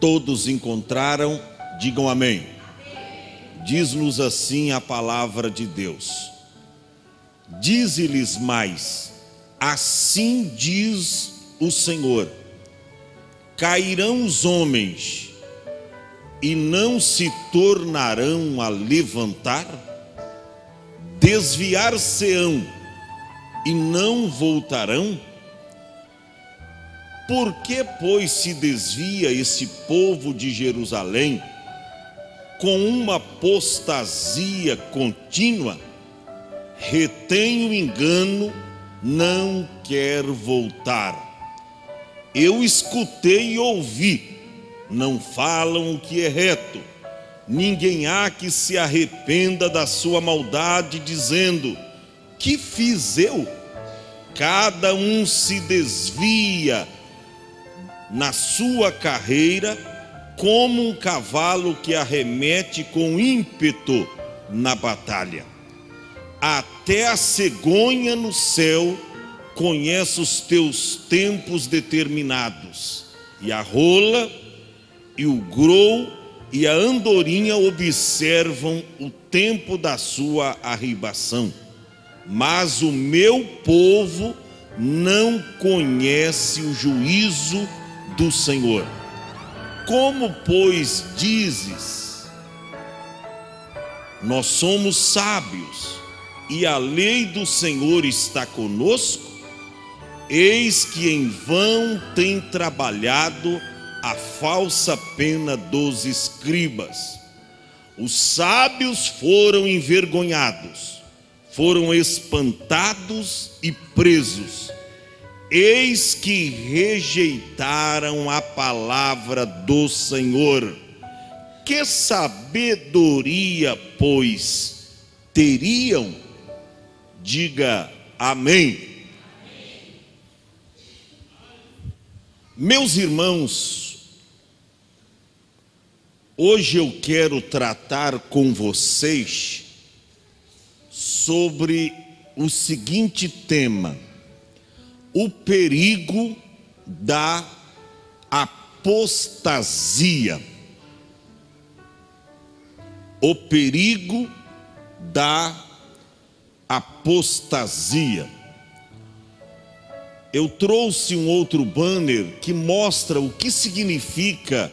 Todos encontraram? Digam amém. Diz-nos assim a palavra de Deus: dize-lhes mais, assim diz o Senhor: cairão os homens e não se tornarão a levantar? Desviar-se-ão e não voltarão? Por que, pois, se desvia esse povo de Jerusalém com uma apostasia contínua? Retém o engano, não quer voltar. Eu escutei e ouvi, não falam o que é reto. Ninguém há que se arrependa da sua maldade, dizendo: que fiz eu? Cada um se desvia na sua carreira, como um cavalo que arremete com ímpeto na batalha. Até a cegonha no céu conhece os teus tempos determinados, e a rola, e o grou, e a andorinha observam o tempo da sua arribação. Mas o meu povo não conhece o juízo do Senhor. Como, pois, dizes: nós somos sábios e a lei do Senhor está conosco? Eis que em vão tem trabalhado a falsa pena dos escribas. Os sábios foram envergonhados, foram espantados e presos. Eis que rejeitaram a palavra do Senhor. Que sabedoria, pois, teriam? Diga amém. Meus irmãos, hoje eu quero tratar com vocês sobre o seguinte tema: o perigo da apostasia. O perigo da apostasia. Eu trouxe um outro banner que mostra o que significa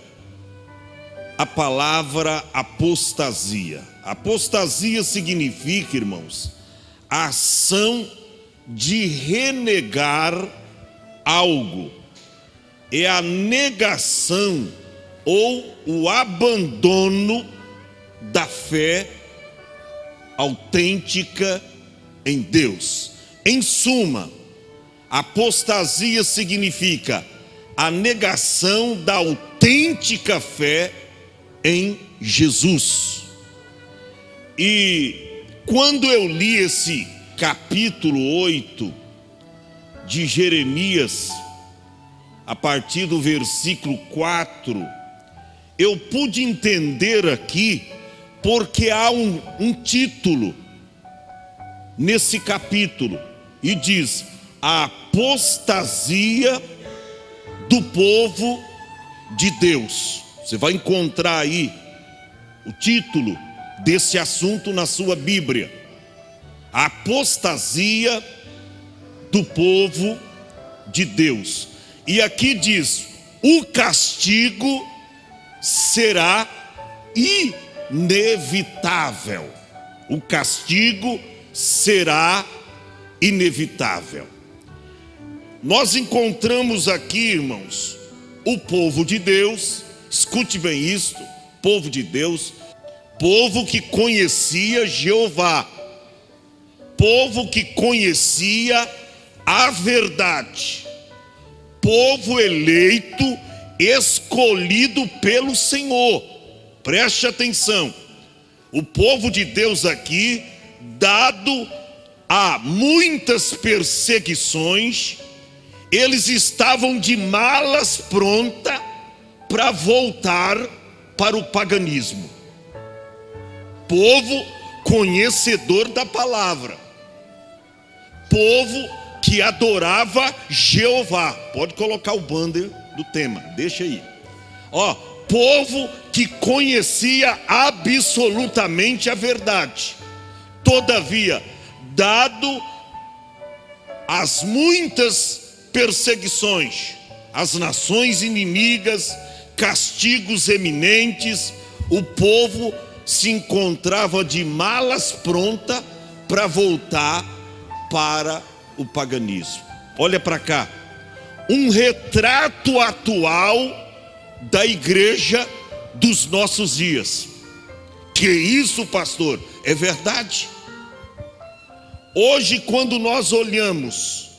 a palavra apostasia. Apostasia significa, irmãos, a ação de renegar algo. É a negação ou o abandono da fé autêntica em Deus. Em suma, apostasia significa a negação da autêntica fé em Jesus. E quando eu li esse capítulo 8 de Jeremias, a partir do versículo 4, eu pude entender aqui porque há um título nesse capítulo e diz: a apostasia do povo de Deus. Você vai encontrar aí o título desse assunto na sua Bíblia: a apostasia do povo de Deus. E aqui diz: o castigo será inevitável. O castigo será inevitável. Nós encontramos aqui, irmãos, o povo de Deus. Escute bem isto: povo de Deus, povo que conhecia Jeová, povo que conhecia a verdade, povo eleito, escolhido pelo Senhor. Preste atenção: o povo de Deus aqui, dado a muitas perseguições, eles estavam de malas prontas para voltar para o paganismo. Povo conhecedor da palavra, povo que adorava Jeová. Pode colocar o banner do tema, deixa aí. povo que conhecia absolutamente a verdade. Todavia, dado as muitas perseguições, as nações inimigas, castigos eminentes, o povo se encontrava de malas pronta para voltar para o paganismo. Olha para cá, um retrato atual da igreja dos nossos dias. Que isso, pastor? É verdade. Hoje, quando nós olhamos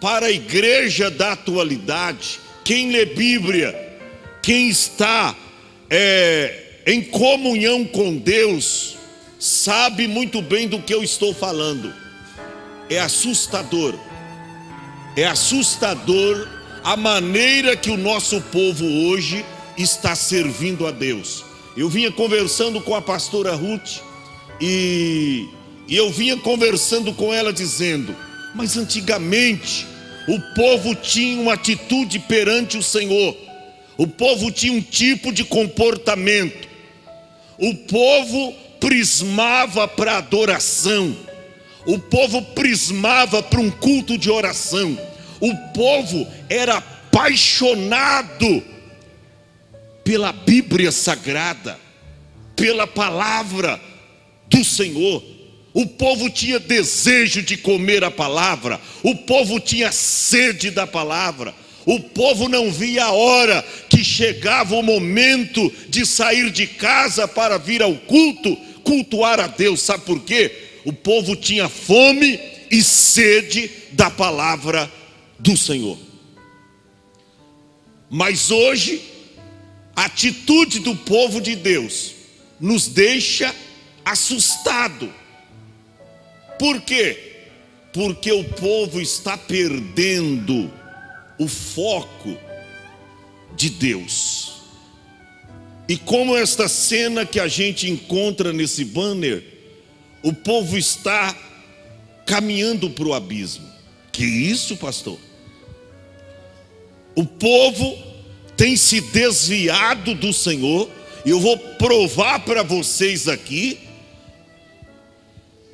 para a igreja da atualidade, quem lê Bíblia, quem está em comunhão com Deus, sabe muito bem do que eu estou falando. É assustador. É assustador a maneira que o nosso povo hoje está servindo a Deus. Eu vinha conversando com a pastora Ruth e eu vinha conversando com ela dizendo: mas antigamente o povo tinha uma atitude perante o Senhor, o povo tinha um tipo de comportamento, o povo prismava para adoração, o povo prismava para um culto de oração, o povo era apaixonado pela Bíblia Sagrada, pela palavra do Senhor. O povo tinha desejo de comer a palavra, o povo tinha sede da palavra, o povo não via a hora que chegava o momento de sair de casa para vir ao culto, cultuar a Deus. Sabe por quê? O povo tinha fome e sede da palavra do Senhor. Mas hoje, a atitude do povo de Deus nos deixa assustado. Por quê? Porque o povo está perdendo o foco de Deus. E como esta cena que a gente encontra nesse banner, o povo está caminhando para o abismo. Que isso, pastor? O povo tem se desviado do Senhor. E eu vou provar para vocês aqui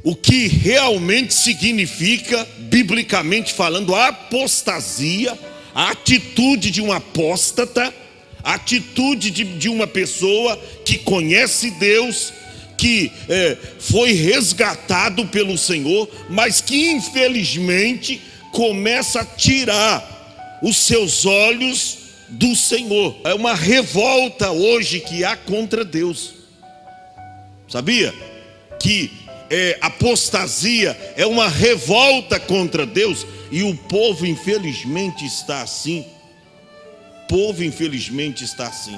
o que realmente significa, biblicamente falando, a apostasia, a atitude de um apóstata, a atitude de uma pessoa que conhece Deus, que foi resgatado pelo Senhor, mas que infelizmente começa a tirar os seus olhos do Senhor. É uma revolta hoje que há contra Deus. Sabia? Que apostasia é uma revolta contra Deus, e o povo infelizmente está assim. O povo infelizmente está assim.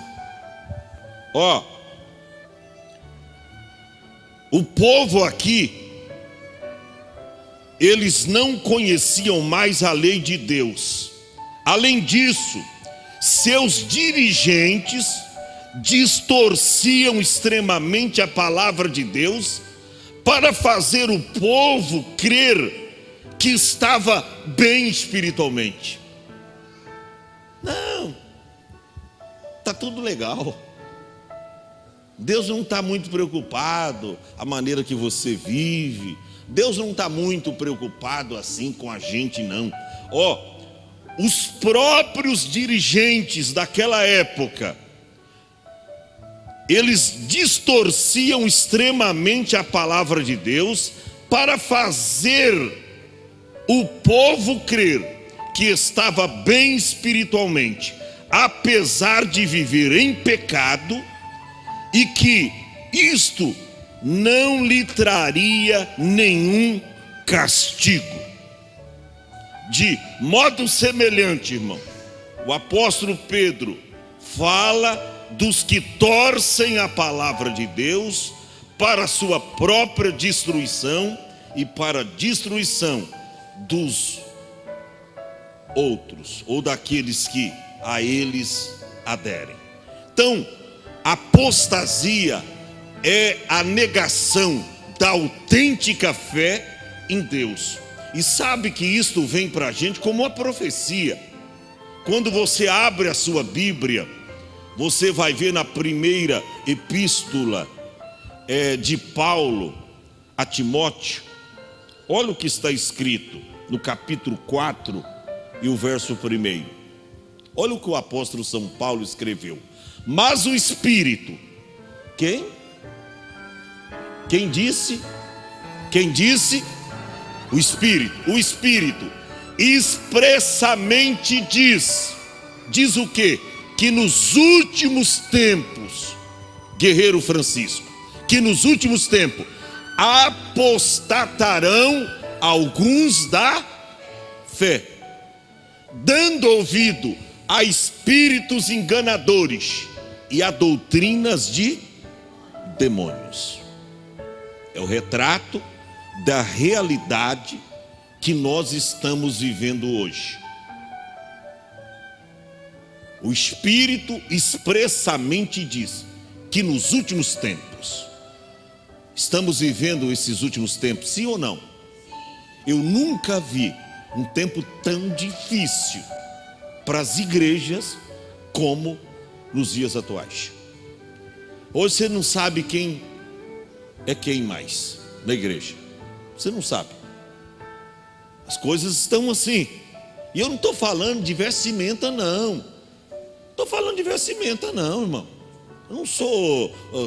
O povo aqui, eles não conheciam mais a lei de Deus. Além disso, seus dirigentes distorciam extremamente a palavra de Deus para fazer o povo crer que estava bem espiritualmente. Não, está tudo legal. Deus não está muito preocupado a maneira que você vive. Deus não está muito preocupado assim com a gente, não. Os próprios dirigentes daquela época, eles distorciam extremamente a palavra de Deus para fazer o povo crer que estava bem espiritualmente, apesar de viver em pecado, e que isto não lhe traria nenhum castigo. De modo semelhante, irmão, o apóstolo Pedro fala dos que torcem a palavra de Deus para a sua própria destruição e para a destruição dos outros, ou daqueles que a eles aderem. Então, apostasia é a negação da autêntica fé em Deus. E sabe que isto vem para a gente como uma profecia. Quando você abre a sua Bíblia, Você vai ver na primeira epístola de Paulo a Timóteo. Olha o que está escrito no capítulo 4 e o verso 1. Olha o que o apóstolo São Paulo escreveu. Mas o Espírito, quem? Quem disse? Quem disse? O Espírito. O Espírito expressamente diz o quê? Que nos últimos tempos, guerreiro Francisco, que nos últimos tempos apostatarão alguns da fé, dando ouvido a espíritos enganadores e a doutrinas de demônios. É o retrato da realidade que nós estamos vivendo hoje. O Espírito expressamente diz que nos últimos tempos, estamos vivendo esses últimos tempos, sim ou não? Eu nunca vi um tempo tão difícil para as igrejas como nos dias atuais. Hoje você não sabe quem é quem mais na igreja. Você não sabe. As coisas estão assim. E eu não estou falando de vestimenta, não. Estou falando de vestimenta, não, irmão. Eu não sou, eu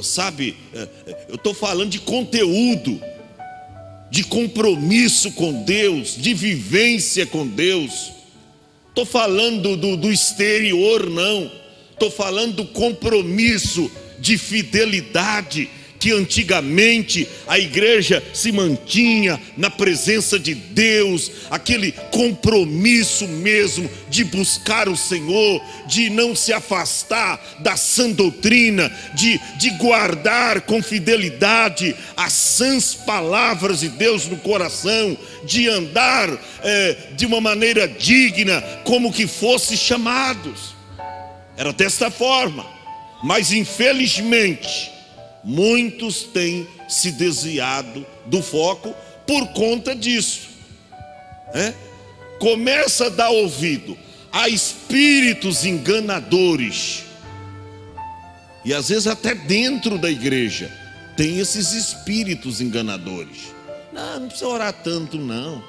estou falando de conteúdo, de compromisso com Deus, de vivência com Deus. Estou falando do exterior, não. Estou falando do compromisso de fidelidade que antigamente a igreja se mantinha na presença de Deus, aquele compromisso mesmo de buscar o Senhor, de não se afastar da sã doutrina, de guardar com fidelidade as sãs palavras de Deus no coração, de andar de uma maneira digna, como que fossem chamados. Era desta forma, mas infelizmente muitos têm se desviado do foco por conta disso. Começa a dar ouvido a espíritos enganadores. E às vezes até dentro da igreja tem esses espíritos enganadores. Não precisa orar tanto não.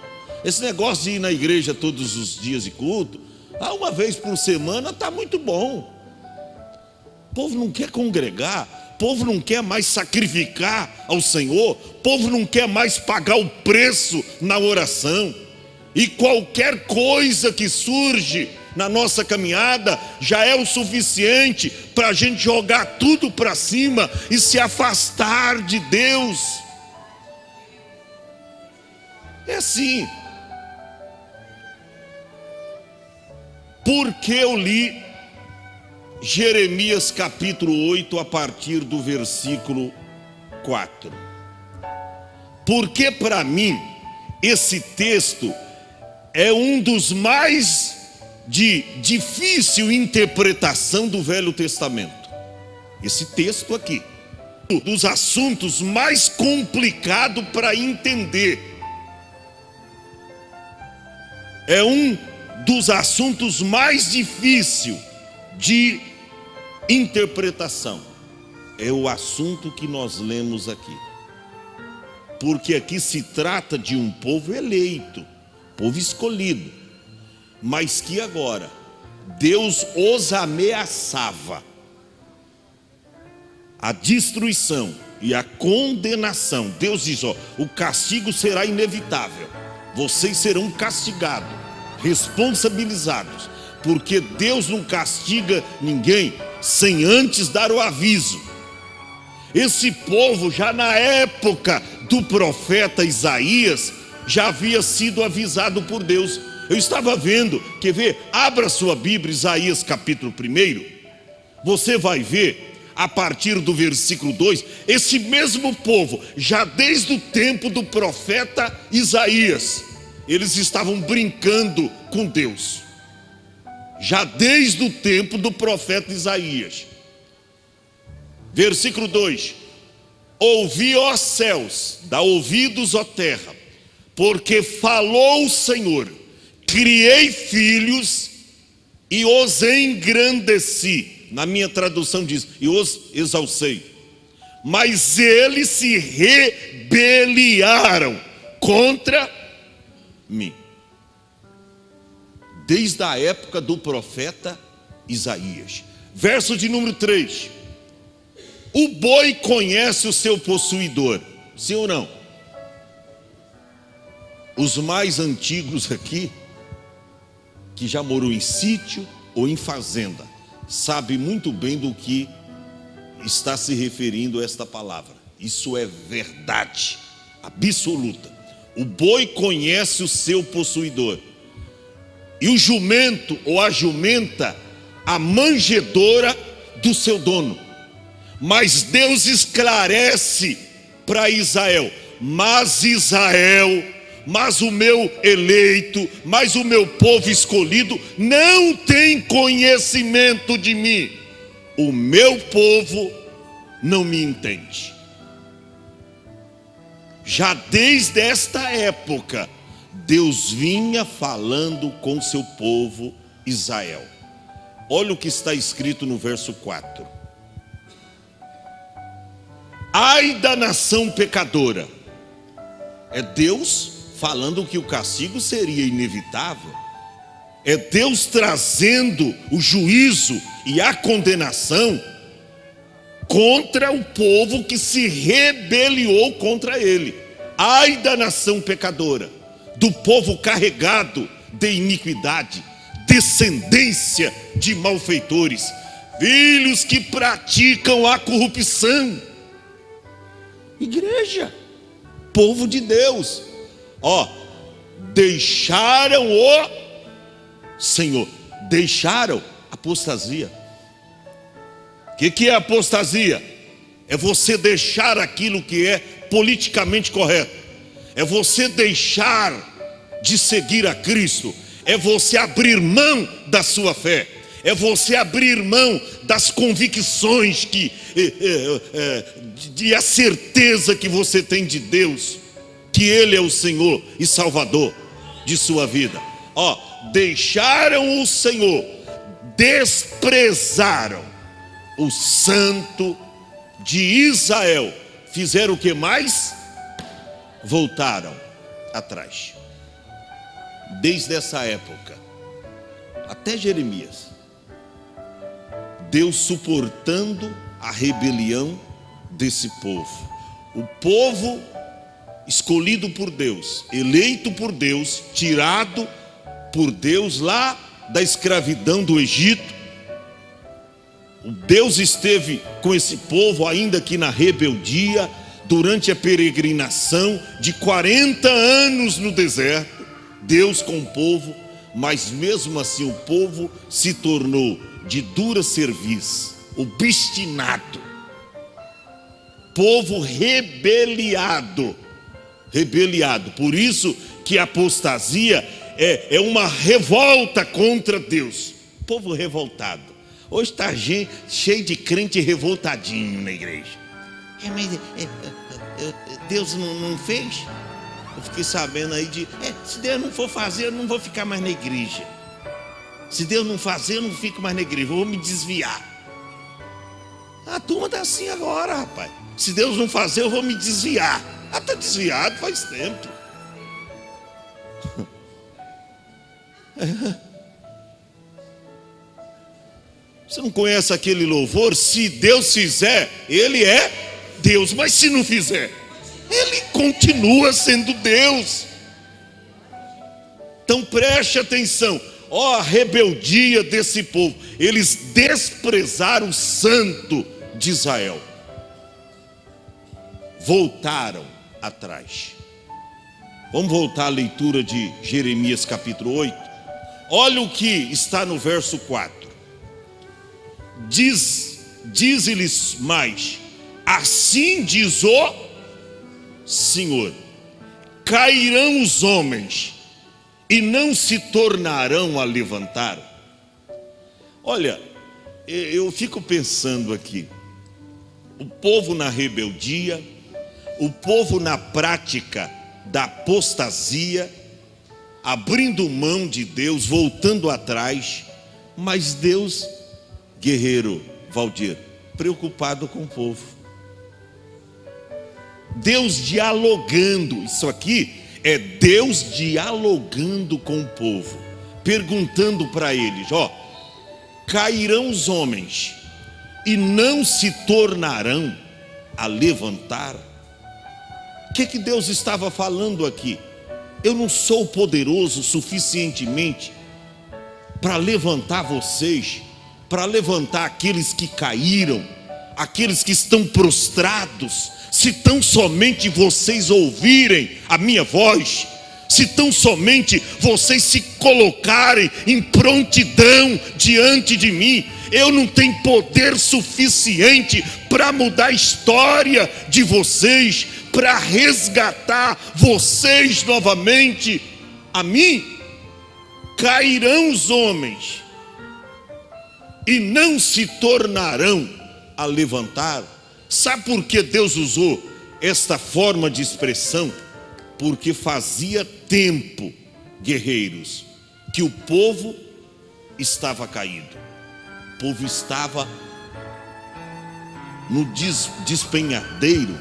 Esse negócio de ir na igreja todos os dias de culto, uma vez por semana está muito bom. O povo não quer congregar. O povo não quer mais sacrificar ao Senhor, o povo não quer mais pagar o preço na oração, e qualquer coisa que surge na nossa caminhada já é o suficiente para a gente jogar tudo para cima e se afastar de Deus. É assim. Porque eu li Jeremias capítulo 8 a partir do versículo 4. Porque para mim esse texto é um dos mais de difícil interpretação do Velho Testamento. Esse texto aqui, dos assuntos mais complicados para entender. É um dos assuntos mais difíceis de interpretação. É o assunto que nós lemos aqui. Porque aqui se trata de um povo eleito, povo escolhido, mas que agora Deus os ameaçava. A destruição e a condenação. Deus diz, o castigo será inevitável. Vocês serão castigados, responsabilizados. Porque Deus não castiga ninguém sem antes dar o aviso. Esse povo, já na época do profeta Isaías, já havia sido avisado por Deus. Eu estava vendo, quer ver? Abra sua Bíblia, Isaías capítulo 1. Você vai ver, a partir do versículo 2, esse mesmo povo, já desde o tempo do profeta Isaías, eles estavam brincando com Deus. Já desde o tempo do profeta Isaías. Versículo 2: ouvi, ó céus, dá ouvidos, ó terra, porque falou o Senhor, criei filhos e os engrandeci, na minha tradução diz, e os exalcei. Mas eles se rebeliaram contra mim. Desde a época do profeta Isaías. Verso de número 3. O boi conhece o seu possuidor. Sim ou não? Os mais antigos aqui, que já morou em sítio ou em fazenda, sabe muito bem do que está se referindo esta palavra. Isso é verdade absoluta. O boi conhece o seu possuidor, e o jumento ou a jumenta a manjedoura do seu dono. Mas Deus esclarece para Israel: mas Israel, mas o meu eleito, mas o meu povo escolhido não tem conhecimento de mim. O meu povo não me entende. Já desde esta época, Deus vinha falando com seu povo Israel. Olha o que está escrito no verso 4. Ai da nação pecadora. É Deus falando que o castigo seria inevitável. É Deus trazendo o juízo e a condenação contra o povo que se rebeliou contra ele. Ai da nação pecadora, do povo carregado de iniquidade, descendência de malfeitores, filhos que praticam a corrupção. Igreja, povo de Deus, deixaram o Senhor, deixaram apostasia. O que é apostasia? É você deixar aquilo que é politicamente correto, é você deixar de seguir a Cristo, é você abrir mão da sua fé, é você abrir mão das convicções de a certeza que você tem de Deus, que Ele é o Senhor e Salvador de sua vida. Deixaram o Senhor, desprezaram o Santo de Israel. Fizeram o que mais? Voltaram atrás. Desde essa época até Jeremias, Deus suportando a rebelião desse povo. O povo escolhido por Deus, eleito por Deus, tirado por Deus lá da escravidão do Egito. Deus esteve com esse povo ainda que na rebeldia, durante a peregrinação de 40 anos no deserto. Deus com o povo, mas mesmo assim o povo se tornou de dura cerviz, obstinado, povo rebeliado. Por isso que a apostasia é uma revolta contra Deus. Povo revoltado. Hoje está cheio de crente revoltadinho na igreja. Mas Deus não fez? Eu fiquei sabendo aí se Deus não for fazer, eu não vou ficar mais na igreja. Se Deus não fazer, eu não fico mais na igreja, eu vou me desviar. A turma está assim agora, rapaz. Se Deus não fazer, eu vou me desviar. Está desviado faz tempo. Você não conhece aquele louvor? Se Deus fizer, Ele é Deus. Mas se não fizer, Ele continua sendo Deus. Então preste atenção. A rebeldia desse povo. Eles desprezaram o Santo de Israel. Voltaram atrás. Vamos voltar à leitura de Jeremias capítulo 8. Olha o que está no verso 4. Diz-lhes mais: assim diz o Senhor: cairão os homens e não se tornarão a levantar. Olha, eu fico pensando aqui, o povo na rebeldia, o povo na prática da apostasia, abrindo mão de Deus, voltando atrás, mas Deus guerreiro Valdir? Preocupado com o povo. Deus dialogando. Isso aqui é Deus dialogando com o povo, perguntando para eles: ó, cairão os homens e não se tornarão a levantar? O que Deus estava falando aqui? Eu não sou poderoso suficientemente para levantar vocês, para levantar aqueles que caíram, aqueles que estão prostrados, se tão somente vocês ouvirem a minha voz, se tão somente vocês se colocarem em prontidão diante de mim. Eu não tenho poder suficiente para mudar a história de vocês, para resgatar vocês novamente a mim. Cairão os homens e não se tornarão a levantar. Sabe por que Deus usou esta forma de expressão? Porque fazia tempo, guerreiros, que o povo estava caído. O povo estava no despenhadeiro,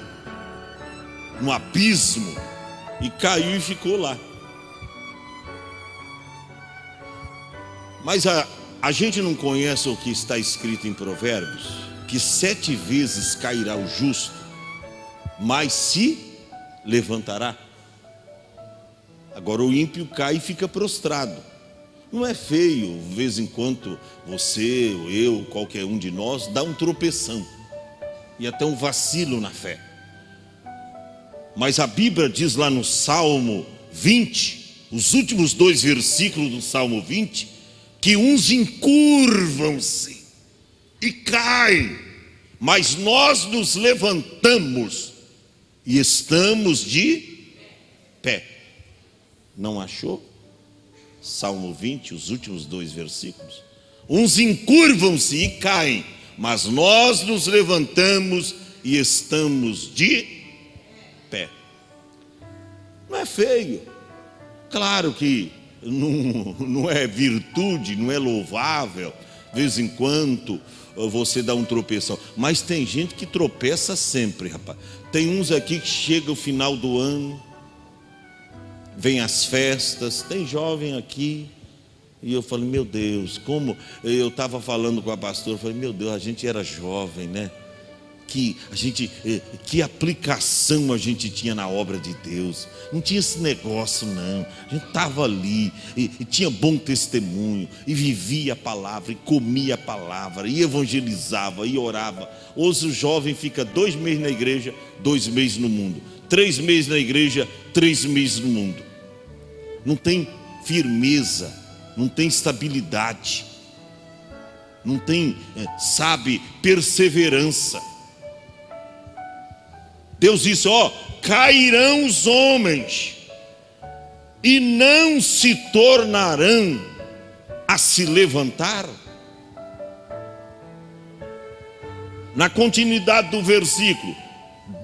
no abismo, e caiu e ficou lá. Mas a gente não conhece o que está escrito em Provérbios, que 7 vezes cairá o justo, mas se levantará. Agora o ímpio cai e fica prostrado. Não é feio, de vez em quando você, ou eu, qualquer um de nós, dá um tropeção e até um vacilo na fé. Mas a Bíblia diz lá no Salmo 20, os últimos 2 versículos do Salmo 20, que uns encurvam-se e caem, mas nós nos levantamos e estamos de pé. Não achou? Salmo 20, os últimos 2 versículos. Uns encurvam-se e caem, mas nós nos levantamos e estamos de pé. Não é feio. Claro que não é virtude, não é louvável. De vez em quando você dá um tropeção. Mas tem gente que tropeça sempre, rapaz. Tem uns aqui que chega o final do ano, vem as festas, tem jovem aqui, e eu falei, meu Deus, como eu estava falando com a pastora, eu falei, meu Deus, a gente era jovem, né? Que aplicação a gente tinha na obra de Deus. Não tinha esse negócio não. A gente estava ali e tinha bom testemunho, e vivia a palavra, e comia a palavra, e evangelizava, e orava. Hoje o jovem fica 2 meses na igreja, 2 meses no mundo, 3 meses na igreja, 3 meses no mundo. Não tem firmeza, não tem estabilidade, não tem, perseverança. Deus disse, ó, cairão os homens e não se tornarão a se levantar. Na continuidade do versículo,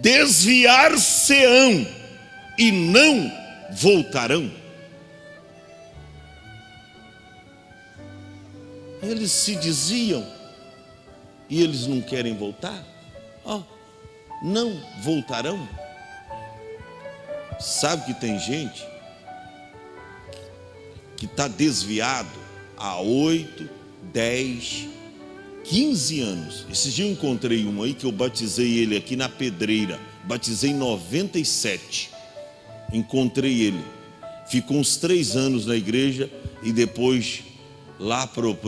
desviar-se-ão e não voltarão. Eles se desviam e eles não querem voltar. Ó, não voltarão. Sabe que tem gente que está desviado há 8, 10, 15 anos. Esses dias eu encontrei um aí que eu batizei ele aqui na Pedreira. Batizei em 97. Encontrei ele. Ficou uns 3 anos na igreja e depois lá pro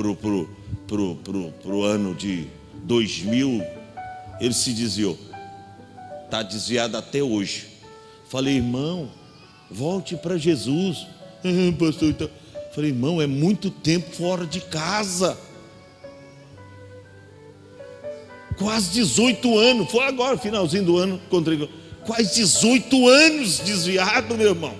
ano de 2000 ele se desviou. Está desviado até hoje. Falei, irmão, volte para Jesus. Pastor, então. Falei, irmão, é muito tempo fora de casa. Quase 18 anos. Foi agora, finalzinho do ano, encontrei. Quase 18 anos desviado, meu irmão.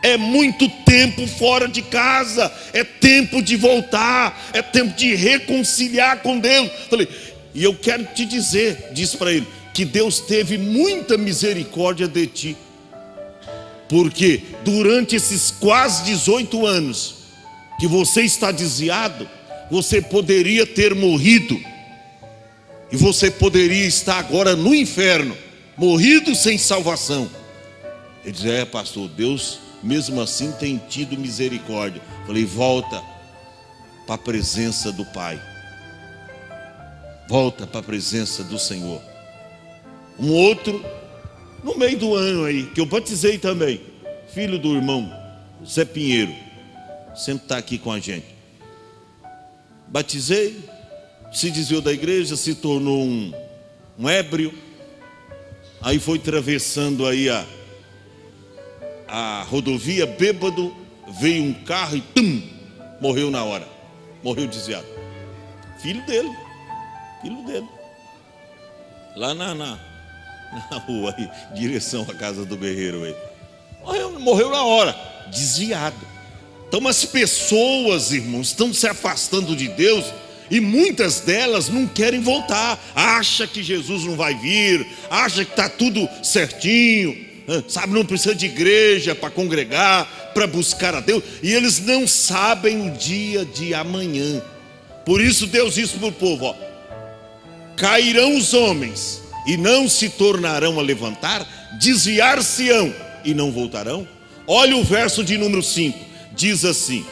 É muito tempo fora de casa. É tempo de voltar. É tempo de reconciliar com Deus. Falei, e eu quero te dizer, disse para ele, que Deus teve muita misericórdia de ti, porque durante esses quase 18 anos que você está desviado, você poderia ter morrido. E você poderia estar agora no inferno, morrido sem salvação. Ele diz: pastor, Deus mesmo assim tem tido misericórdia. Falei: volta para a presença do Pai. Volta para a presença do Senhor. Um outro, no meio do ano aí, que eu batizei também, filho do irmão Zé Pinheiro, sempre está aqui com a gente. Batizei, se desviou da igreja, se tornou um ébrio. Aí foi atravessando aí a rodovia, bêbado, veio um carro e morreu na hora. Morreu desviado. Filho dele. Lá na rua aí, direção à casa do Berreiro aí. Morreu na hora, desviado. Então as pessoas, irmãos, estão se afastando de Deus, e muitas delas não querem voltar. Acha que Jesus não vai vir, acha que está tudo certinho, sabe, não precisa de igreja para congregar, para buscar a Deus, e eles não sabem o dia de amanhã. Por isso Deus disse para o povo: cairão os homens e não se tornarão a levantar, desviar-se-ão e não voltarão. Olha o verso de número 5, diz assim: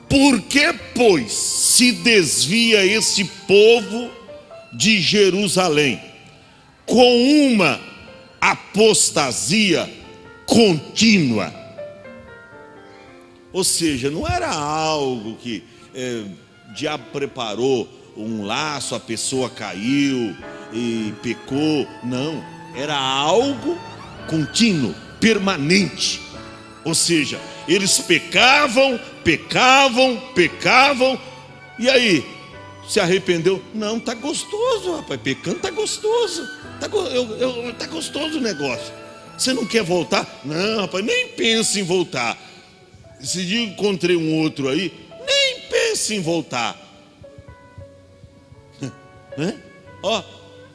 por que, pois, se desvia esse povo de Jerusalém com uma apostasia contínua? Ou seja, não era algo que o diabo preparou um laço, a pessoa caiu e pecou. Não, era algo contínuo, permanente. Ou seja, eles pecavam, e aí, se arrependeu? Não, está gostoso, rapaz, pecando está gostoso, tá gostoso o negócio. Você não quer voltar? Não, rapaz, nem pense em voltar. Esse dia eu encontrei um outro aí, nem pense em voltar. Ó,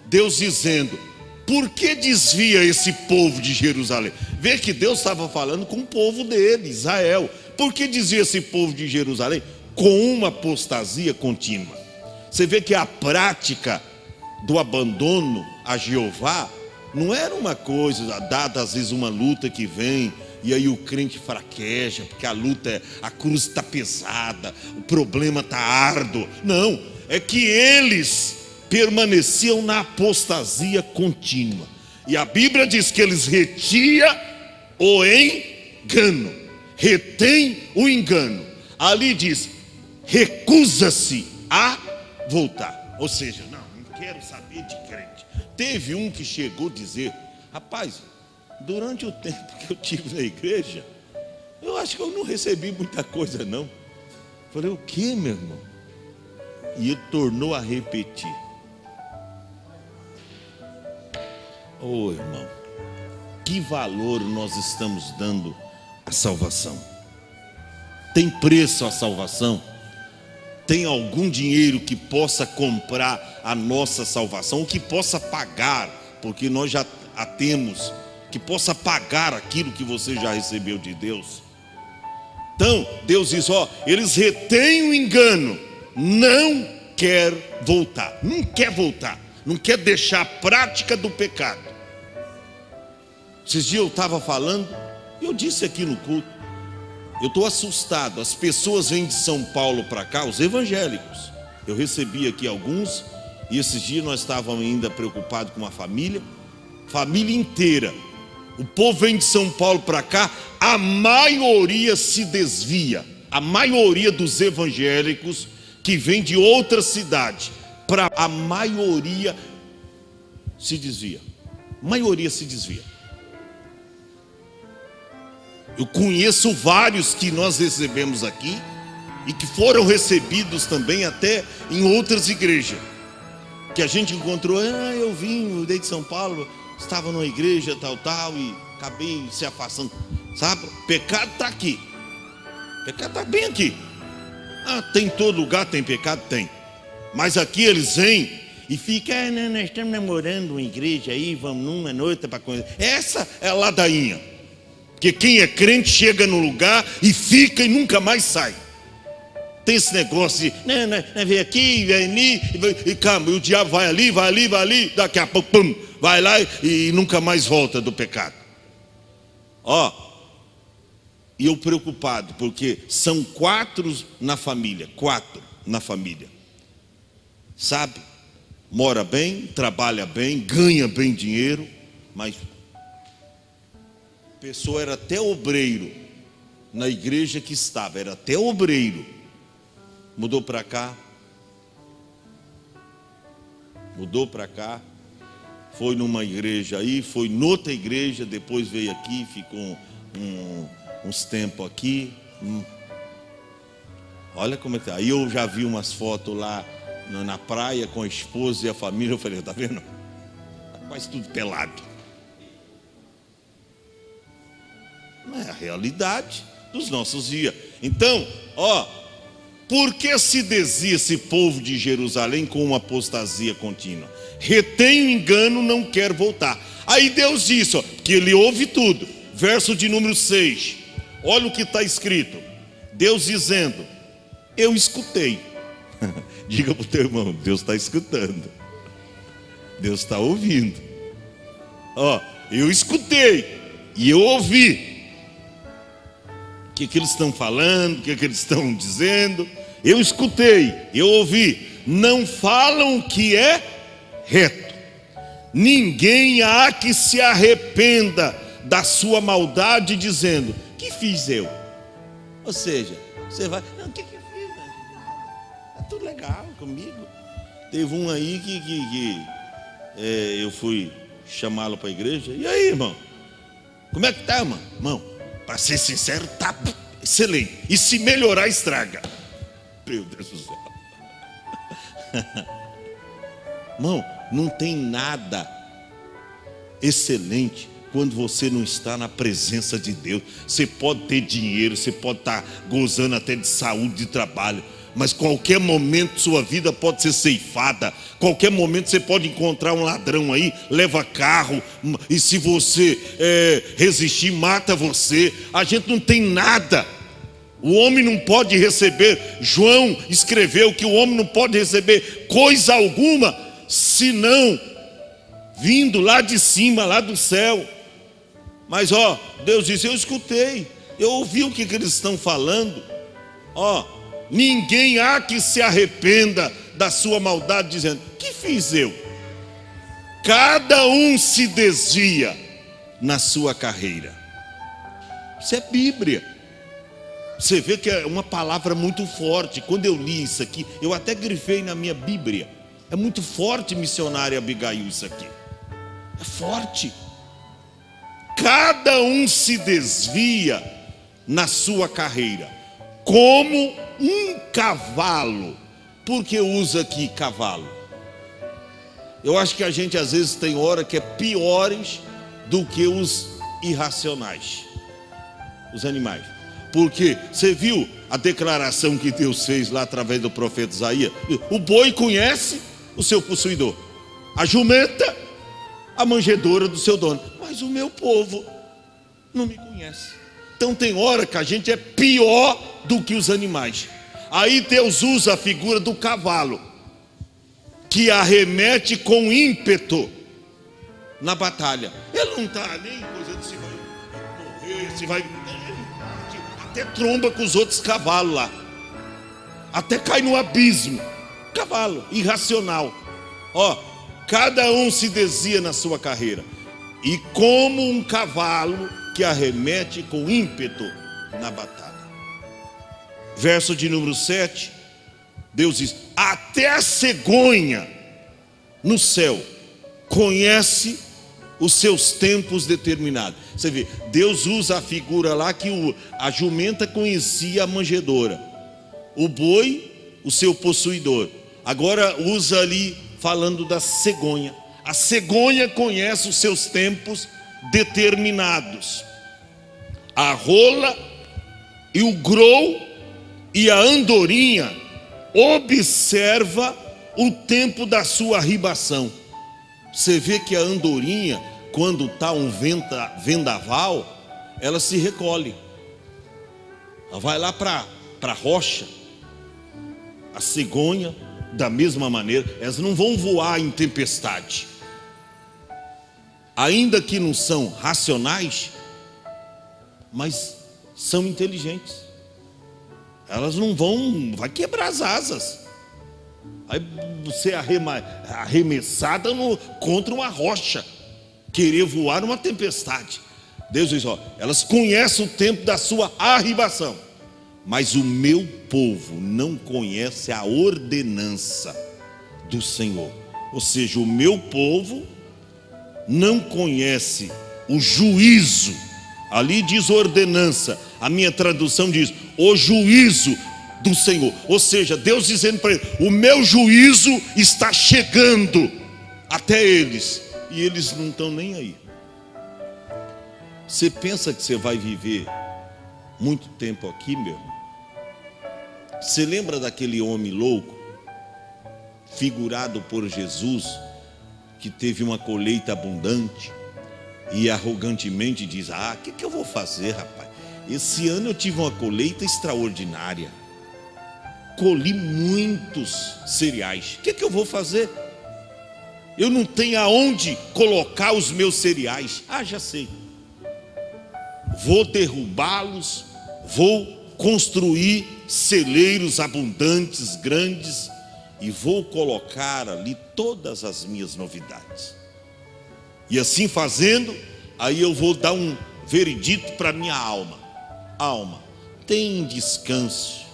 Deus dizendo: por que desvia esse povo de Jerusalém? Vê que Deus estava falando com o povo dele, Israel. Por que desvia esse povo de Jerusalém? Com uma apostasia contínua. Você vê que a prática do abandono a Jeová não era uma coisa dada, às vezes, uma luta que vem e aí o crente fraqueja, porque a cruz está pesada, o problema está árduo. Não, é que eles permaneciam na apostasia contínua. E a Bíblia diz que eles retiam o engano, retém o engano. Ali diz: recusa-se a voltar. Ou seja, não quero saber de crente. Teve um que chegou a dizer: rapaz, durante o tempo que eu tive na igreja, eu acho que eu não recebi muita coisa não. Falei: o que, meu irmão? E ele tornou a repetir. Oh, irmão, que valor nós estamos dando à salvação? Tem preço a salvação? Tem algum dinheiro que possa comprar a nossa salvação, ou que possa pagar, porque nós já a temos, que possa pagar aquilo que você já recebeu de Deus? Então, Deus diz: ó, eles retêm o engano, não quer voltar, não quer deixar a prática do pecado. Esses dias eu estava falando, eu disse aqui no culto, eu estou assustado. As pessoas vêm de São Paulo para cá, os evangélicos. Eu recebi aqui alguns, e esses dias nós estávamos ainda preocupados com uma família inteira. O povo vem de São Paulo para cá, a maioria se desvia. A maioria dos evangélicos que vem de outra cidade, a maioria se desvia. Maioria se desvia. Eu conheço vários que nós recebemos aqui e que foram recebidos também até em outras igrejas, que a gente encontrou: eu vim de São Paulo, estava numa igreja tal e acabei se afastando. Sabe, pecado está aqui, pecado está bem aqui. Tem em todo lugar, tem pecado? Tem. Mas aqui eles vêm e ficam: nós estamos namorando uma igreja aí, vamos numa noite para conhecer. Essa é a ladainha. Porque quem é crente chega no lugar e fica e nunca mais sai. Tem esse negócio de, não, vem aqui, vem ali, e calma, e o diabo vai ali, daqui a pouco, pum, vai lá e nunca mais volta do pecado. E eu preocupado, porque são 4 na família, sabe? Mora bem, trabalha bem, ganha bem dinheiro, mas a pessoa era até obreiro na igreja que estava, era até obreiro. Mudou para cá, foi numa igreja aí, foi noutra igreja, depois veio aqui, ficou uns tempos aqui. Olha como é que tá. Aí eu já vi umas fotos lá na praia com a esposa e a família. Eu falei, tá vendo? Mas tudo pelado. Não é a realidade dos nossos dias. Então, por que se desvia esse povo de Jerusalém com uma apostasia contínua? Retém o engano, não quer voltar. Aí Deus disse, que ele ouve tudo. Verso de número 6. Olha o que está escrito. Deus dizendo, eu escutei. Diga para o teu irmão, Deus está escutando. Deus está ouvindo. Eu escutei e eu ouvi. O que eles estão falando, o que eles estão dizendo. Eu escutei, eu ouvi. Não falam o que é reto. Ninguém há que se arrependa da sua maldade, dizendo, que fiz eu? Ou seja, você vai, não, o que fiz? Está tudo legal comigo. Teve um aí que eu fui chamá-lo para a igreja. E aí, irmão? Como é que tá, irmão? Irmão, para ser sincero, tá excelente. E se melhorar, estraga. Meu Deus do céu. Irmão, não tem nada excelente quando você não está na presença de Deus. Você pode ter dinheiro, você pode estar gozando até de saúde, de trabalho, mas qualquer momento sua vida pode ser ceifada. Qualquer momento você pode encontrar um ladrão aí, leva carro, e se você resistir, mata você. A gente não tem nada. O homem não pode receber. João escreveu que o homem não pode receber coisa alguma, senão vindo lá de cima, lá do céu. Mas Deus disse, eu escutei, eu ouvi o que eles estão falando. Ninguém há que se arrependa da sua maldade, dizendo, que fiz eu? Cada um se desvia na sua carreira. Isso é Bíblia. Você vê que é uma palavra muito forte. Quando eu li isso aqui, eu até grifei na minha Bíblia. É muito forte, missionária Abigail, isso aqui. É forte. Cada um se desvia na sua carreira, como um cavalo. Por que usa aqui cavalo? Eu acho que a gente às vezes tem hora que é piores do que os irracionais, os animais. Porque você viu a declaração que Deus fez lá através do profeta Isaías? O boi conhece o seu possuidor, a jumenta, a manjedoura do seu dono, mas o meu povo não me conhece. Então tem hora que a gente é pior do que os animais. Aí Deus usa a figura do cavalo, que arremete com ímpeto na batalha. Ele não está nem coisa de se vai morrer, se vai, até tromba com os outros cavalos lá, até cai no abismo. Cavalo irracional. Cada um se desvia na sua carreira, e como um cavalo que arremete com ímpeto na batalha. Verso de número 7, Deus diz, até a cegonha no céu conhece os seus tempos determinados. Você vê, Deus usa a figura lá que a jumenta conhecia a manjedoura, o boi, o seu possuidor. Agora usa ali falando da cegonha. A cegonha conhece os seus tempos determinados. A rola e o grou e a andorinha observa o tempo da sua arribação. Você vê que a andorinha, quando está um vendaval, ela se recolhe. Ela vai lá para a rocha A cegonha, da mesma maneira, elas não vão voar em tempestade. Ainda que não são racionais, mas são inteligentes. Elas não vão, vai quebrar as asas. Aí você arremessada contra uma rocha, querer voar numa tempestade. Deus diz, ó, elas conhecem o tempo da sua arribação, mas o meu povo não conhece a ordenança do Senhor. Ou seja, o meu povo não conhece o juízo. Ali diz ordenança, a minha tradução diz o juízo do Senhor. Ou seja, Deus dizendo para ele, o meu juízo está chegando até eles, e eles não estão nem aí. Você pensa que você vai viver muito tempo aqui, meu irmão? Você lembra daquele homem louco, figurado por Jesus, que teve uma colheita abundante e arrogantemente diz, o que eu vou fazer, rapaz? Esse ano eu tive uma colheita extraordinária, colhi muitos cereais, o que eu vou fazer? Eu não tenho aonde colocar os meus cereais. Já sei, vou derrubá-los, vou construir celeiros abundantes, grandes, e vou colocar ali todas as minhas novidades. E assim fazendo, aí eu vou dar um veredito para minha alma. Alma, tem descanso,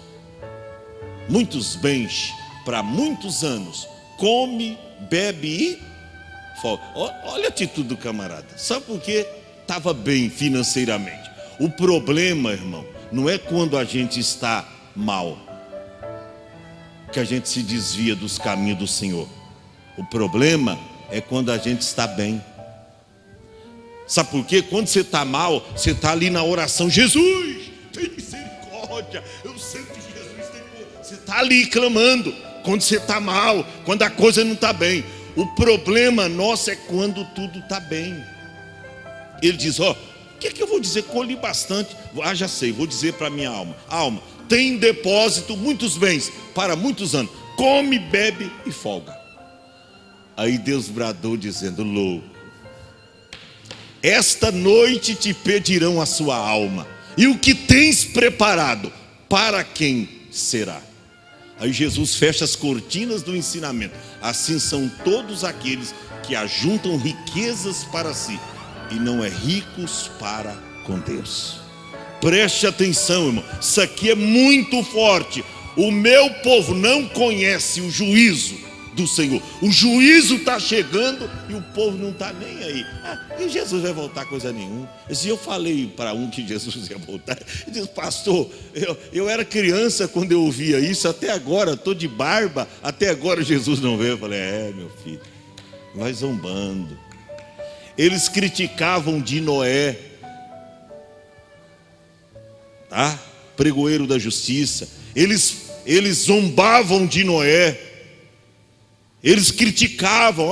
muitos bens para muitos anos, come, bebe e folga. Olha a atitude do camarada. Sabe por quê? Estava bem financeiramente. O problema, irmão, não é quando a gente está mal, que a gente se desvia dos caminhos do Senhor. O problema é quando a gente está bem. Sabe por quê? Quando você está mal, você está ali na oração, Jesus, tem misericórdia, eu sei que Jesus tem misericórdia. Você está ali clamando, quando você está mal, quando a coisa não está bem. O problema nosso é quando tudo está bem. Ele diz, o que eu vou dizer? Colhi bastante. Já sei, vou dizer para minha alma. Alma, tem em depósito muitos bens para muitos anos. Come, bebe e folga. Aí Deus bradou dizendo, louco, esta noite te pedirão a sua alma, e o que tens preparado, para quem será? Aí Jesus fecha as cortinas do ensinamento. Assim são todos aqueles que ajuntam riquezas para si e não é ricos para com Deus. Preste atenção, irmão, isso aqui é muito forte. O meu povo não conhece o juízo do Senhor. O juízo está chegando e o povo não está nem aí. E Jesus vai voltar coisa nenhuma. Se eu falei para um que Jesus ia voltar, ele disse, pastor, eu era criança quando eu ouvia isso, até agora, estou de barba, até agora Jesus não veio. Eu falei, meu filho, vai zombando. Eles criticavam de Noé, tá? Pregoeiro da justiça. Eles zombavam de Noé. Eles criticavam,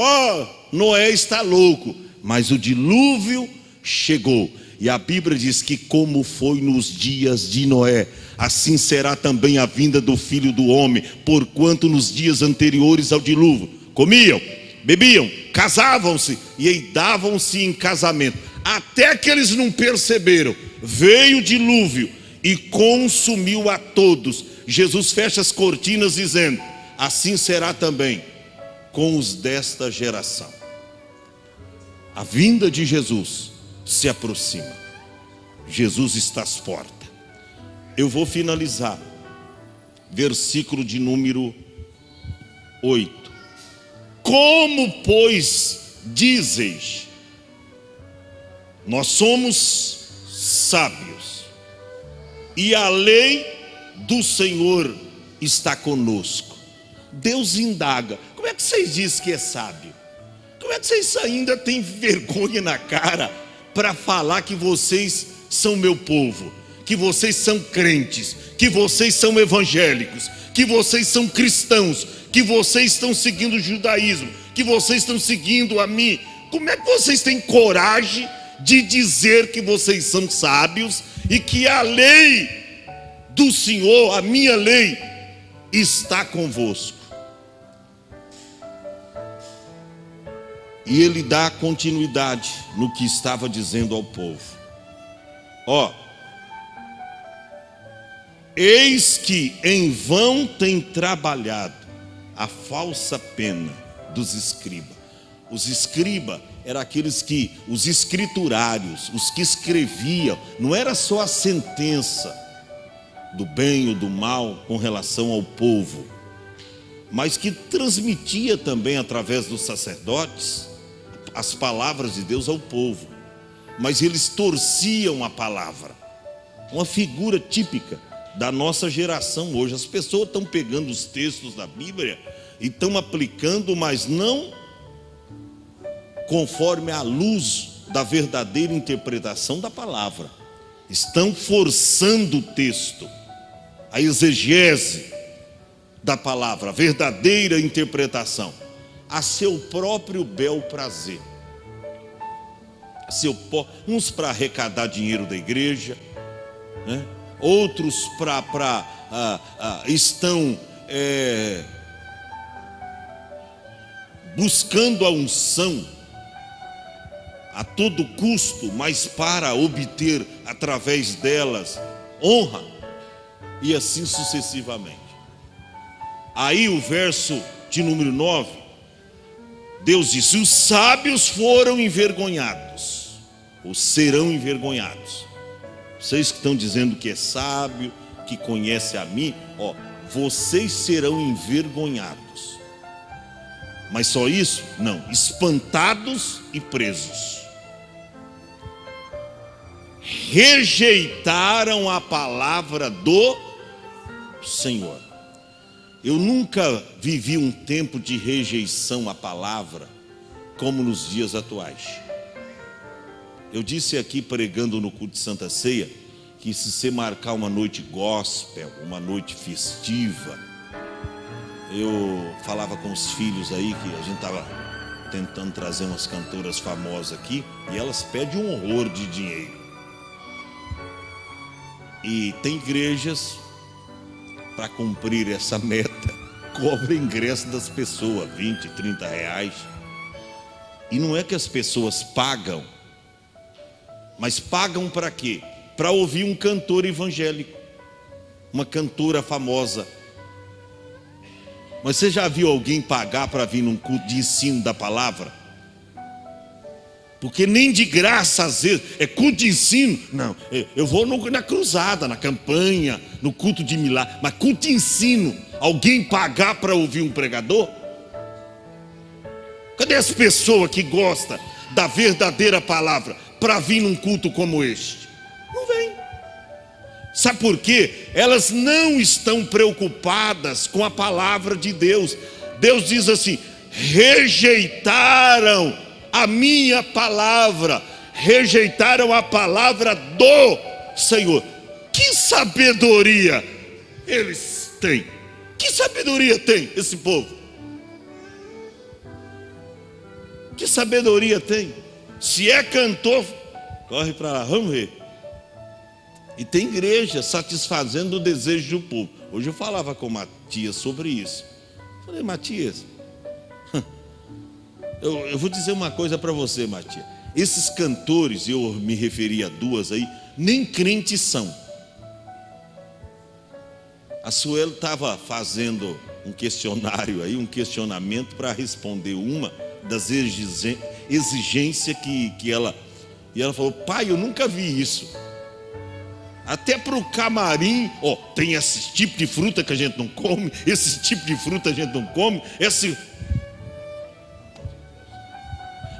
Noé está louco. Mas o dilúvio chegou. E a Bíblia diz que como foi nos dias de Noé, assim será também a vinda do Filho do Homem. Porquanto nos dias anteriores ao dilúvio, comiam, bebiam, casavam-se e davam-se em casamento. Até que eles não perceberam, veio o dilúvio e consumiu a todos. Jesus fecha as cortinas dizendo, assim será também com os desta geração. A vinda de Jesus se aproxima. Jesus está às portas. Eu vou finalizar. Versículo de número 8. Como, pois, dizeis, nós somos sábios, e a lei do Senhor está conosco. Deus indaga, como é que vocês dizem que é sábio? Como é que vocês ainda têm vergonha na cara para falar que vocês são meu povo, que vocês são crentes, que vocês são evangélicos, que vocês são cristãos, que vocês estão seguindo o judaísmo, que vocês estão seguindo a mim? Como é que vocês têm coragem de dizer que vocês são sábios e que a lei do Senhor, a minha lei, está convosco. E ele dá continuidade no que estava dizendo ao povo. Eis que em vão tem trabalhado a falsa pena dos escribas. Os escribas eram aqueles que, os escriturários, os que escreviam, não era só a sentença do bem ou do mal com relação ao povo, mas que transmitia também através dos sacerdotes as palavras de Deus ao povo. Mas eles torciam a palavra, uma figura típica da nossa geração hoje. As pessoas estão pegando os textos da Bíblia e estão aplicando, mas não conforme a luz da verdadeira interpretação da palavra. Estão forçando o texto, a exegese da palavra, a verdadeira interpretação, a seu próprio bel prazer. Uns para arrecadar dinheiro da igreja, né? Outros estão buscando a unção a todo custo, mas para obter através delas honra, e assim sucessivamente. Aí o verso de número 9, Deus diz: os sábios foram envergonhados, ou serão envergonhados. Vocês que estão dizendo que é sábio, que conhece a mim, vocês serão envergonhados. Mas só isso? Não, espantados e presos. Rejeitaram a palavra do Senhor. Eu nunca vivi um tempo de rejeição à palavra como nos dias atuais. Eu disse aqui, pregando no culto de Santa Ceia, que se você marcar uma noite gospel, uma noite festiva, eu falava com os filhos aí que a gente estava tentando trazer umas cantoras famosas aqui, e elas pedem um horror de dinheiro. E tem igrejas, para cumprir essa meta, cobra ingresso das pessoas, 20, 30 reais. E não é que as pessoas pagam, mas pagam para quê? Para ouvir um cantor evangélico, uma cantora famosa. Mas você já viu alguém pagar para vir num culto de ensino da palavra? Porque nem de graça às vezes, é culto de ensino. Não, eu vou na cruzada, na campanha, no culto de milagre. Mas culto de ensino, alguém pagar para ouvir um pregador? Cadê as pessoas que gostam da verdadeira palavra para vir num culto como este? Não vem. Sabe por quê? Elas não estão preocupadas com a palavra de Deus. Deus diz assim: rejeitaram a minha palavra, rejeitaram a palavra do Senhor. Que sabedoria eles têm? Que sabedoria tem esse povo? Que sabedoria tem? Se é cantor, corre para lá, vamos ver. E tem igreja satisfazendo o desejo do povo. Hoje eu falava com o Matias sobre isso. Falei: Matias, eu vou dizer uma coisa para você, Matias. Esses cantores, eu me referi a duas aí, nem crentes são. A Sueli estava fazendo um questionário aí, um questionamento para responder uma das exigências que ela... E ela falou: pai, eu nunca vi isso. Até para o camarim, tem esse tipo de fruta que a gente não come, esse tipo de fruta a gente não come,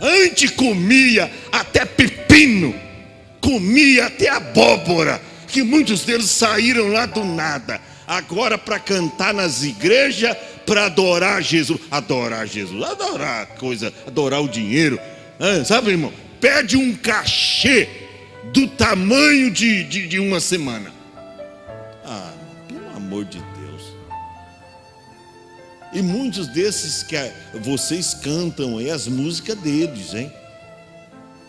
Antes comia até pepino, comia até abóbora, que muitos deles saíram lá do nada. Agora, para cantar nas igrejas, para adorar Jesus, adorar o dinheiro, sabe, irmão? Pede um cachê do tamanho de uma semana. Pelo amor de Deus. E muitos desses que vocês cantam aí, as músicas deles, hein?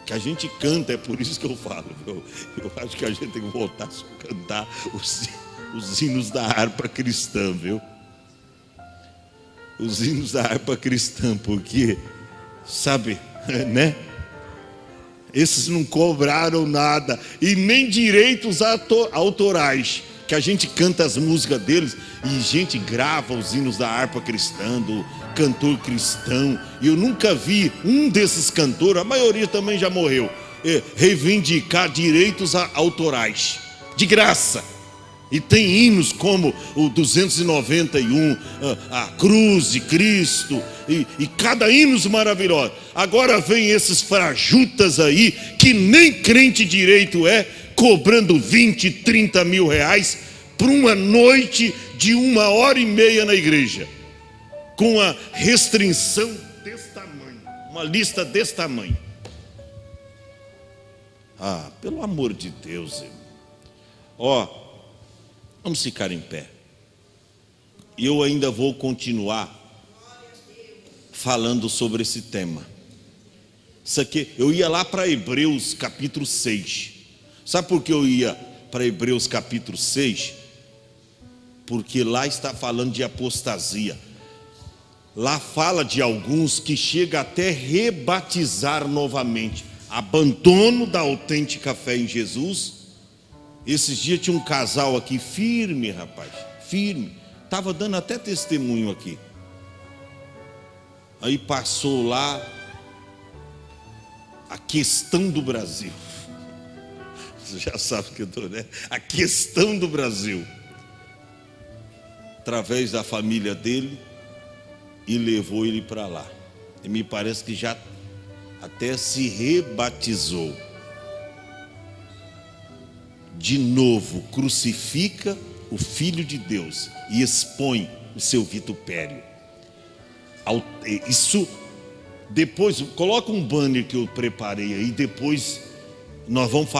Que a gente canta, é por isso que eu falo. Eu acho que a gente tem que voltar a cantar os hinos da harpa cristã, viu? os hinos da harpa cristã, porque, sabe, né? Esses não cobraram nada, e nem direitos autorais, que a gente canta as músicas deles, e gente grava os hinos da harpa cristã, do cantor cristão, e eu nunca vi um desses cantores, a maioria também já morreu, reivindicar direitos autorais, de graça. E tem hinos como o 291, a cruz de Cristo, e cada hino maravilhoso. Agora vem esses frajutas aí, que nem crente direito cobrando 20, 30 mil reais por uma noite de 1h30 na igreja, com a restrição desse tamanho, uma lista desse tamanho. Ah, pelo amor de Deus, irmão. Vamos ficar em pé. Eu ainda vou continuar falando sobre esse tema. Isso aqui, eu ia lá para Hebreus capítulo 6. Sabe por que eu ia para Hebreus capítulo 6? Porque lá está falando de apostasia. Lá fala de alguns que chega até rebatizar novamente. Abandono da autêntica fé em Jesus. Esses dias tinha um casal aqui firme, rapaz, firme. Estava dando até testemunho aqui. Aí passou lá a questão do Brasil. Você já sabe o que eu estou, né? A questão do Brasil. Através da família dele, e levou ele para lá. E me parece que já até se rebatizou. De novo, crucifica o Filho de Deus e expõe o seu vitupério. Isso, depois, coloca um banner que eu preparei aí, depois nós vamos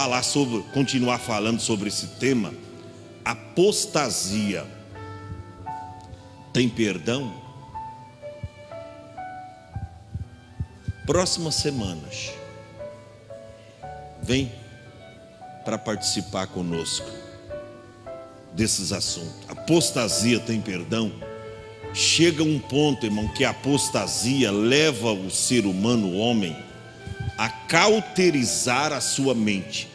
continuar falando sobre esse tema. Apostasia. Tem perdão? Próximas semanas, vem para participar conosco desses assuntos. Apostasia tem perdão? Chega um ponto, irmão, que a apostasia leva o ser humano, o homem, a cauterizar a sua mente.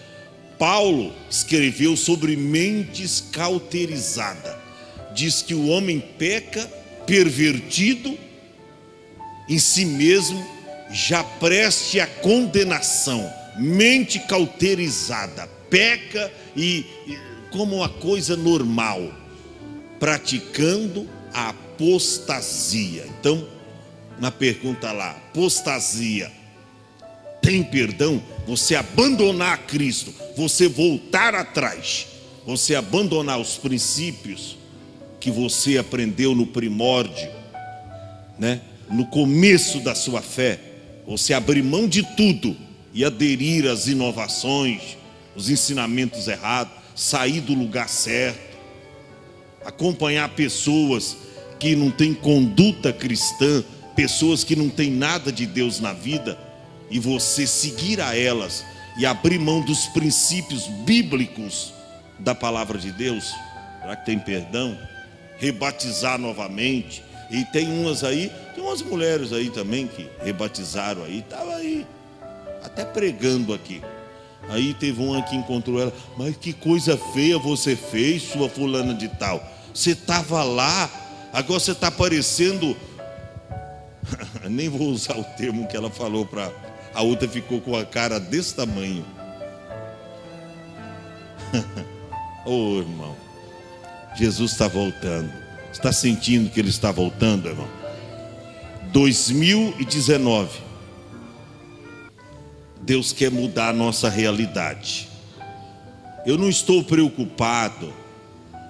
Paulo escreveu sobre mentes cauterizadas. Diz que o homem peca, pervertido em si mesmo, já preste a condenação. Mente cauterizada, peca e como uma coisa normal, praticando a apostasia. Então, na pergunta lá, apostasia tem perdão? Você abandonar Cristo, você voltar atrás, você abandonar os princípios que você aprendeu no primórdio, né? No começo da sua fé, você abrir mão de tudo e aderir às inovações, os ensinamentos errados, sair do lugar certo, acompanhar pessoas que não têm conduta cristã, pessoas que não têm nada de Deus na vida, e você seguir a elas e abrir mão dos princípios bíblicos da palavra de Deus. Será que tem perdão? Rebatizar novamente. E tem umas aí, tem umas mulheres aí também que rebatizaram aí, estava aí até pregando aqui. Aí teve uma que encontrou ela: mas que coisa feia você fez, sua fulana de tal. Você estava lá, agora você está parecendo nem vou usar o termo que ela falou para a outra, ficou com a cara desse tamanho. Ô irmão, Jesus está voltando. Está sentindo que Ele está voltando, irmão? 2019, Deus quer mudar a nossa realidade. Eu não estou preocupado.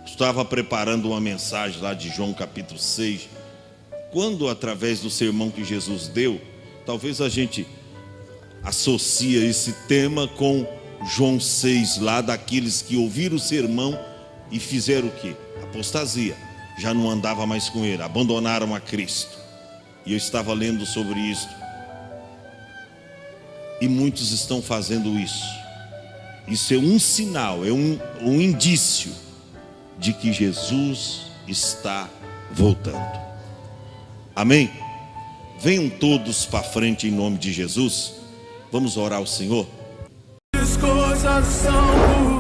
Estava preparando uma mensagem lá de João capítulo 6. Quando, através do sermão que Jesus deu, talvez a gente associa esse tema com João 6, lá daqueles que ouviram o sermão e fizeram o quê? Apostasia. Já não andava mais com Ele, abandonaram a Cristo. E eu estava lendo sobre isso. E muitos estão fazendo isso. Isso é um sinal, é um indício de que Jesus está voltando. Amém? Venham todos para frente em nome de Jesus. Vamos orar ao Senhor. As coisas são